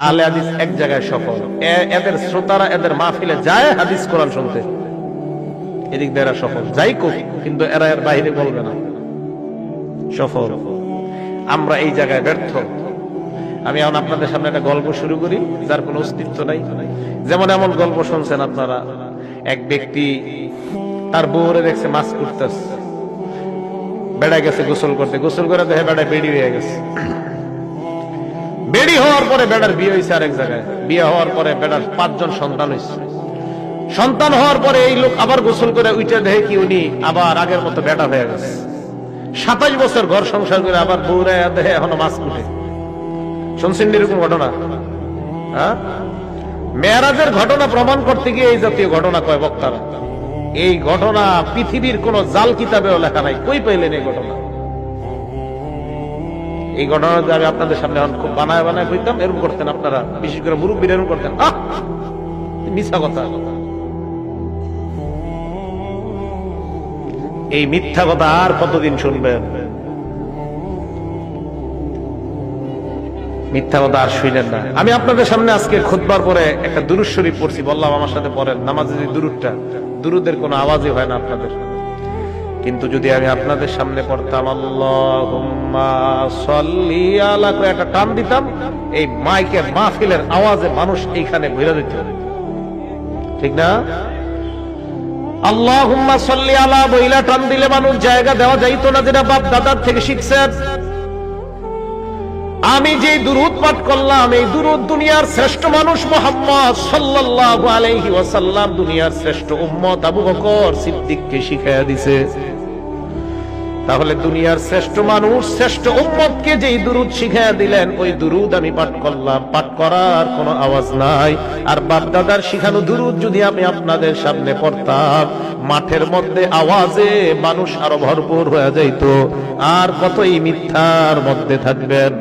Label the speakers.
Speaker 1: আহলে হাদিস এক জায়গায় সফল, এদের শ্রোতারা এদের মাহফিলে যায় হাদিস কোরআন শুনতে, এদিক দিয়ে এরা সফল। যাই কোক, কিন্তু এরা এর বাইরে বলবে না সফল। আমরা এই জায়গায় ব্যর্থ। আমি এখন আপনাদের সামনে একটা গল্প শুরু করি যার কোনো অস্তিত্ব নাই। যেমন এমন গল্প শুনছেন আপনারা, এক ব্যক্তি তার বউরে দেখছে মাছ করতেছে, বেড়ায় গেছে গোসল করতে, গোসল করে দেখে বেড়ায় বেড়ি হয়ে গেছে। বেড়ি হওয়ার পরে বেড়ার বিয়ে হয়েছে আরেক জায়গায়, বিয়ে হওয়ার পরে বেড়ার 5 জন সন্তান হয়েছে। সন্তান হওয়ার পরে এই লোক আবার গোসল করে উঠে দেখে কি উনি আবার আগের মতো বেটা হয়ে গেছে। 27 বছর ঘর সংসার করে আবার বউরা দেখে এখনো মাছ কুটে। শুনছেন এরকম ঘটনা? হ্যাঁ, মেরাজের ঘটনা প্রমাণ করতে গিয়ে এই জাতীয় ঘটনা কয় বক্তারা। এই ঘটনা পৃথিবীর কোন জাল কিতাবেও লেখা নাই। কই পাইলেন এই ঘটনা? এই ঘটনা আমি আপনাদের সামনে এখন খুব বানায় বানায় কইতাম, এরকম করতেন আপনারা, বিশেষ করে মুরব্বীরা এরকম করতেন। মিথ্যা কথা। এই মিথ্যা কথা আর কতদিন শুনবেন? মিথ্যা কথা আর শুনেন না। আমি আপনাদের সামনে আজকে খুতবার পরে একটা দুরূদ শরীফ পড়ছি, বললাম আমার সাথে পড়েন। নামাজে যে দুরূদটা, দুরূদের কোনো আওয়াজই হয় না আপনাদের, কিন্তু যদি আমি আপনাদের সামনে পড়তাম আল্লাহুম্মা সাল্লি আলা করে একটা টান দিতাম, এই মাইকে মাহফিলের আওয়াজে মানুষ এইখানে ঘুরে যেত, ঠিক না? আল্লাহুম্মা সাল্লি আলা বইলা টান দিলে মানুষ জায়গা দেওয়া যাইতো না, যেটা বাপ দাদার থেকে শিখছেন। আমি যে দুরূদ পাঠ করলাম, এই দুরূদ দুনিয়ার শ্রেষ্ঠ মানুষ মুহাম্মদ সাল্লাল্লাহু আলাইহি ওয়াসাল্লাম দুনিয়ার শ্রেষ্ঠ উম্মত আবু বকর সিদ্দিককে শিখায়া দিছে। তাহলে দুনিয়ার শ্রেষ্ঠ মানুষ, শ্রেষ্ঠ উম্মতকে যেই দুরূদ শিখায়া দিলেন, ওই দুরূদ আমি পাঠ করলাম। পাঠ করার কোনো আওয়াজ নাই। আর বাপ দাদার শিখানো দুরূদ যদি আমি আপনাদের সামনে পড়তাম, মাঠের মধ্যে আওয়াজে মানুষ আরো ভরপুর হয়ে যাইত। আর কতই মিথ্যার মধ্যে থাকবেন।